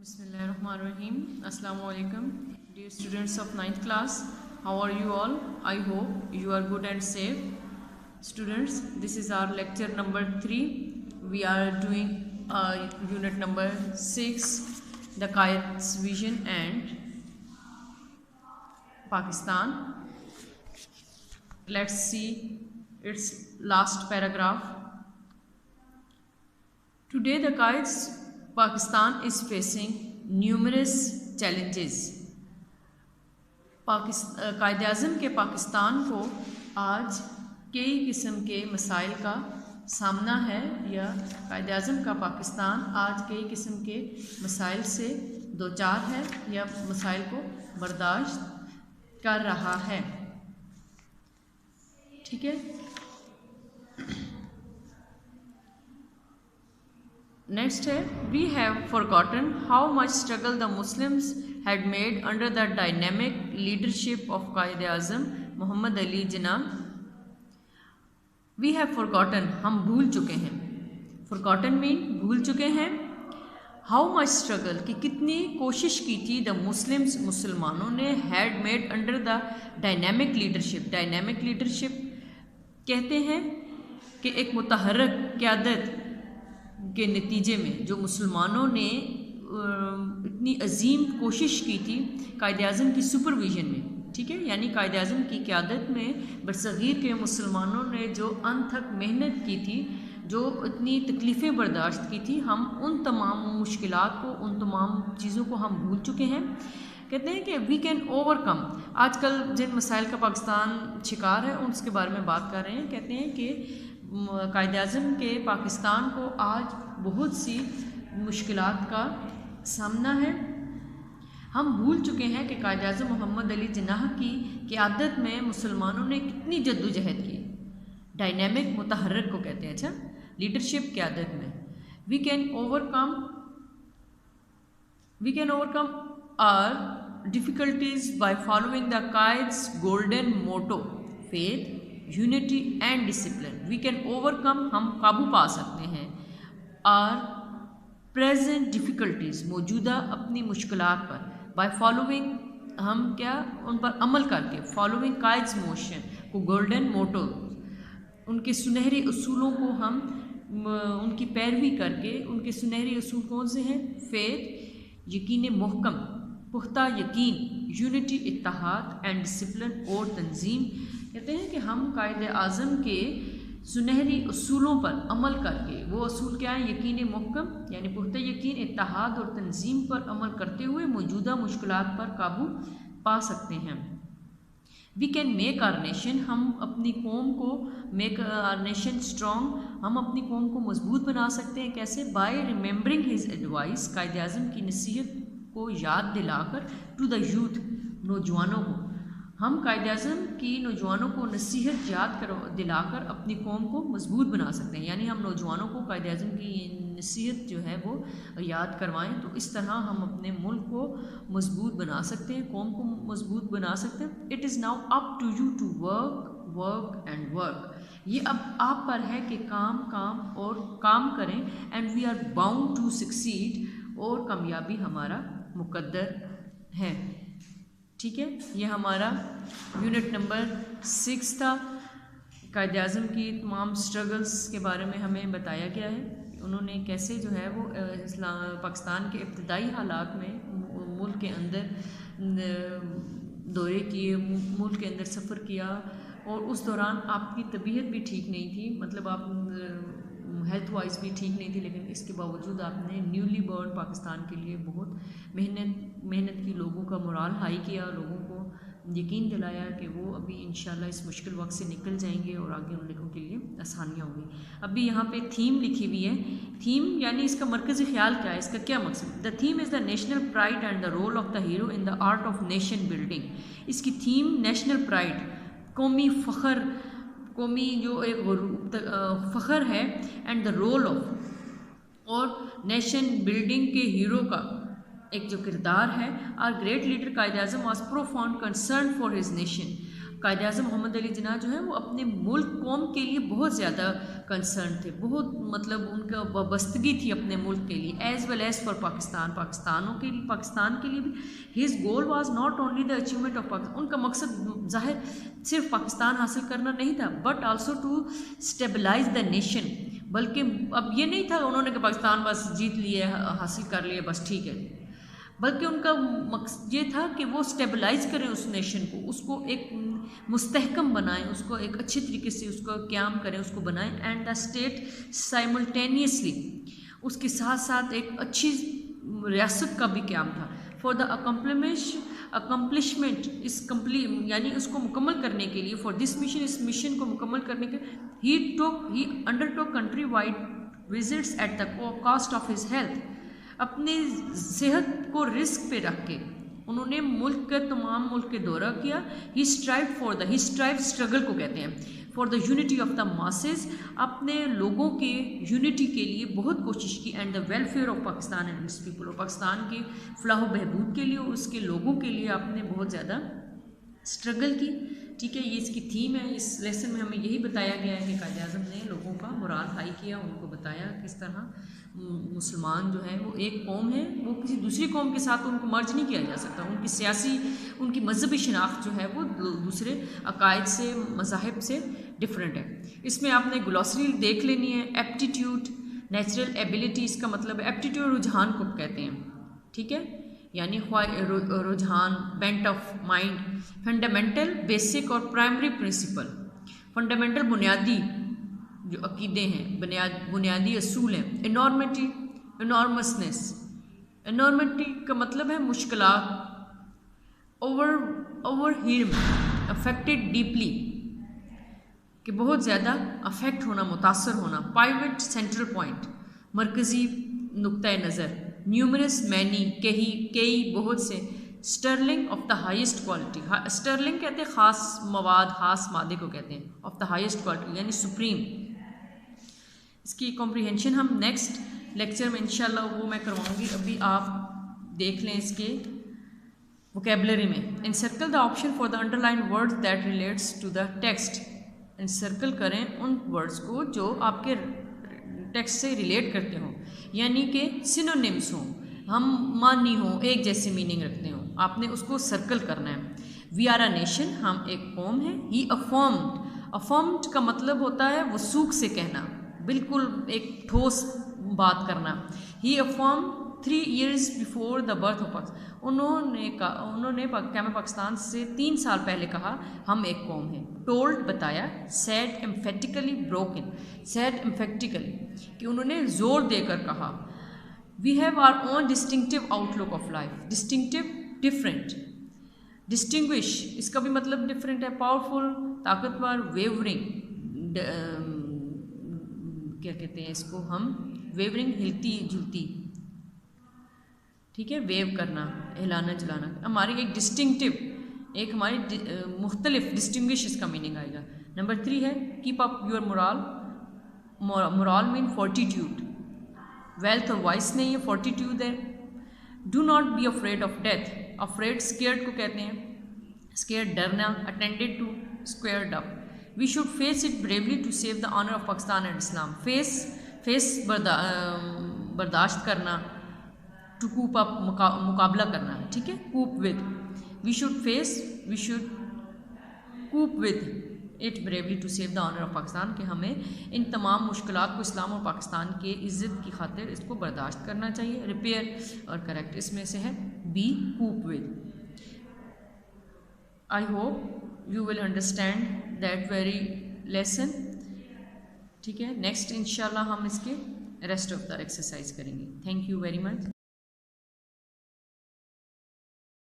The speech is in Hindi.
Bismillahirrahmanirrahim. Assalamu alaikum. Dear students of 9th class, how are you all? I hope you are good and safe. Students, this is our lecture number 3. We are doing unit number 6, the Qaid's Vision and Pakistan. Let's see its last paragraph. Today the Qaid's Pakistan is facing numerous challenges. कायद आज़म के पाकिस्तान को आज कई किस्म के मसाइल का सामना है, या कायद आज़म का पाकिस्तान आज कई किस्म के मसाइल से दो चार है या मसाइल को बर्दाश्त कर रहा है। ठीक है, नेक्स्ट है, we have forgotten how much struggle the Muslims had made under the dynamic leadership of Quaid Azam Mohammad Ali Jinnah. We have forgotten, हम भूल चुके हैं। फॉरगॉटन मीन भूल चुके हैं। हाउ मच स्ट्रगल, कि कितनी कोशिश की थी द मुस्लिम्स, मुसलमानों ने, had made under the dynamic leadership. Dynamic leadership कहते हैं कि एक मुतहर्रिक क़यादत के नतीजे में जो मुसलमानों ने इतनी अजीम कोशिश की थी कायद आज़म की सुपरविजन में। ठीक है, यानी कायद आज़म की क़यादत में बरसग़ीर के मुसलमानों ने जो अनथक मेहनत की थी, जो इतनी तकलीफ़ें बर्दाश्त की थी, हम उन तमाम मुश्किलात को, उन तमाम चीज़ों को हम भूल चुके हैं। कहते हैं कि वी कैन ओवरकम। आजकल जिन मसाइल का पाकिस्तान शिकार है उसके बारे में बात कर रहे हैं। कहते हैं कि कायद आज़म के पाकिस्तान को आज बहुत सी मुश्किलात का सामना है। हम भूल चुके हैं कि कायद आज़म मोहम्मद अली जिन्ना की क़यादत में मुसलमानों ने कितनी जद्दोजहद की। डायनेमिक मुतहर्रिक को कहते हैं। अच्छा, लीडरशिप क़यादत में we can overcome our difficulties by following the Quaid's golden motto, faith, unity and discipline. We can overcome, हम काबू पा सकते हैं, आर प्रेजेंट डिफ़िकल्टीज़, मौजूदा अपनी मुश्किलात पर, बाय फॉलोइंग, हम क्या, उन पर अमल करके, फॉलोइंग कायद्स मोशन को, गोल्डन मोटो, उनके सुनहरे उसूलों को हम उनकी पैरवी करके। उनके सुनहरे उसूल कौन से हैं? फेथ, यकीन महकम, पुख्ता यकीन, यूनिटी इत्तेहाद, एंड डिसिप्लिन और तंजीम। कहते हैं कि हम कायद आज़म के सुनहरी उसूलों पर अमल करके, वो असूल क्या है? यकीन महकम यानी पुख्ता यकीन, इत्तेहाद और तंजीम पर अमल करते हुए मौजूदा मुश्किलात पर काबू पा सकते हैं। We can make our nation, हम अपनी कौम को, मेक आवर नेशन स्ट्रॉन्ग, हम अपनी कौम को मजबूत बना सकते हैं। कैसे? बाय रिमेंबरिंग हिज एडवाइस, कायद आज़म की नसीहत को याद दिलाकर, टू द यूथ, नौजवानों को। हम कायद आज़म की नौजवानों को नसीहत याद दिलाकर अपनी कौम को मजबूत बना सकते हैं। यानी हम नौजवानों को कायद आज़म की नसीहत जो है वो याद करवाएं, तो इस तरह हम अपने मुल्क को मजबूत बना सकते हैं, कौम को मजबूत बना सकते हैं। It is now up to you to work and work. ये अब आप पर है कि काम और काम करें। And we are bound to succeed, और कामयाबी हमारा मुकद्दर है। ठीक है, ये हमारा यूनिट नंबर 6 था। कायद आज़म की तमाम स्ट्रगल्स के बारे में हमें बताया गया है। उन्होंने कैसे जो है वो पाकिस्तान के इब्तदाई हालात में मुल्क के अंदर दौरे किए, मुल्क के अंदर सफ़र किया, और उस दौरान आपकी तबीयत भी ठीक नहीं थी, मतलब आप हेल्थ वाइज भी ठीक नहीं थी, लेकिन इसके बावजूद आपने न्यूली बॉर्न पाकिस्तान के लिए बहुत मेहनत की, लोगों का मोराल हाई किया, लोगों को यकीन दिलाया कि वो अभी इंशाल्लाह इस मुश्किल वक्त से निकल जाएंगे और आगे उन लोगों के लिए आसानियाँ होंगी। अभी यहाँ पे थीम लिखी हुई है। थीम यानी इसका मरकज़ी ख्याल क्या है, इसका क्या मकसद? The theme is the national pride and the role of the hero in the art of nation building. इसकी थीम नेशनल प्राइड, कौमी फ़ख्र, कौमी जो एक फ़ख्र है, एंड द रोल ऑफ, और नेशन बिल्डिंग के हीरो का एक जो किरदार है। Our great leader Quaid Azam was profound concern for his nation. Quaid Azam Mohammad Ali Jinnah जो है वो अपने मुल्क कौम के लिए बहुत ज़्यादा कंसर्न थे, बहुत मतलब उनका वाबस्तगी थी अपने मुल्क के लिए, as well as for Pakistan, Pakistan के लिए भी। His goal was not only the achievement of Pakistan, उनका मकसद ज़ाहिर सिर्फ पाकिस्तान हासिल करना नहीं था, but also to stabilize the nation. बल्कि अब ये नहीं था उन्होंने कि पाकिस्तान बस जीत लिए, हासिल कर लिए, बस ठीक है, बल्कि उनका मकसद ये था कि वो स्टेबलाइज करें उस नेशन को, उसको एक मुस्तहकम बनाएं, उसको एक अच्छी तरीके से उसको क़याम करें, उसको बनाएं। एंड द स्टेट साइमल्टेनियसली, उसके साथ साथ एक अच्छी रियासत का भी क़याम था। फॉर द अकम्पलिशमेंट यानी उसको मुकम्मल करने के लिए, फॉर दिस मिशन, इस मिशन को मुकम्मल करने के he undertook country wide visits at the cost of his health. अपने सेहत को रिस्क पे रख के उन्होंने तमाम मुल्क के दौरा किया। ही स्ट्राइव स्ट्रगल को कहते हैं, for the unity of the masses, अपने लोगों के यूनिटी के लिए बहुत कोशिश की। And the welfare of Pakistan and it's people, और पाकिस्तान के फलाह बहबूद के लिए, उसके लोगों के लिए आपने बहुत ज़्यादा स्ट्रगल की। ठीक है, ये इसकी थीम है। इस लेसन में हमें यही बताया गया है कि कायद आज़म ने लोगों का मोराल हाई किया, उनको बताया किस तरह मुसलमान जो है वो एक कौम है, वो किसी दूसरी कौम के साथ उनको मर्ज नहीं किया जा सकता। उनकी सियासी, उनकी मजहबी शनाख्त जो है वो दूसरे अकायद से, मज़ाहिब से डिफरेंट है। इसमें आपने ग्लॉसरी देख लेनी है। एप्टीट्यूड, नेचुरल एबिलिटी, इसका मतलब है एप्टीट्यूड रुझान को कहते हैं, ठीक है, यानी रुझान, bent of mind. Fundamental, basic और प्राइमरी प्रिंसिपल। फंडामेंटल बुनियादी जो अकीदे हैं, बुनियादी असूल हैं। इनॉर्मिटी, इनॉर्मसनेस, इनॉर्मिटी का मतलब है मुश्किलात। ओवरहीम, अफेक्टेड डीपली, कि बहुत ज़्यादा अफेक्ट होना, मुतासर होना। पाइवट, सेंट्रल पॉइंट, मरकज़ी नुक्ता नज़र। न्यूमरस, मैनी, कई, बहुत से। Sterling, of the highest quality. Sterling कहते हैं ख़ास मवाद, ख़ास मादे को कहते हैं। ऑफ द हाईएस्ट क्वालिटी यानी सुप्रीम। इसकी कॉम्प्रिहेंशन हम नेक्स्ट लेक्चर में इंशाल्लाह वो मैं करवाऊँगी। अभी आप देख लें इसके वोकेबलरी में। Encircle the option for the underline words that relates to the text. Encircle करें उन वर्ड्स को जो आपके टेक्स्ट से रिलेट करते हों, यानी कि सिनोनिम्स हों, हम मानी हों, एक जैसे मीनिंग रखते हों, आपने उसको सर्कल करना है। वी आर अ नेशन, हम एक कौम है। ही अफर्म्ड का मतलब होता है वसूख से कहना, बिल्कुल एक ठोस बात करना। He affirm 3 years before the birth of Pakistan, उन्होंने पाकिस्तान से 3 साल पहले कहा हम एक कौम है। टोल्ड, बताया। Said, emphatically, broken, said emphatically, कि उन्होंने जोर देकर कहा। We have our own distinctive outlook of life. Distinctive, different. Distinguish, इसका भी मतलब डिफरेंट है। पावरफुल, ताकतवर। वेवरिंग, क्या कहते हैं इसको हम, वेवरिंग, हिलती जुलती, ठीक है, वेव करना, हिलाना जलाना। हमारी एक डिस्टिंक्टिव, एक हमारी मुख्तलिफ, डिस्टिंग्विश इसका मीनिंग आएगा। नंबर 3 है keep up your morale. Morale mean fortitude, wealth और वाइस नहीं है, फोर्टिट्यूड है। Do not be afraid of death. Afraid scared को कहते हैं, स्केयर्ड डरना। Attended to, squared up. We should face it bravely to save the honour of Pakistan and Islam. Face बर्दाश्त करना, टू कूप अप, मुकाबला करना, ठीक है, cope with. We should cope with it bravely to save the honour of Pakistan, कि हमें इन तमाम मुश्किलात को इस्लाम और पाकिस्तान के इज़्ज़त की खातिर इसको बर्दाश्त करना चाहिए। रिपेयर और करेक्ट इसमें से है B, cope with. I hope you will understand that very lesson, ठीक है। नेक्स्ट इंशाल्लाह हम इसके रेस्ट ऑफ द एक्सरसाइज करेंगे। Thank you very much.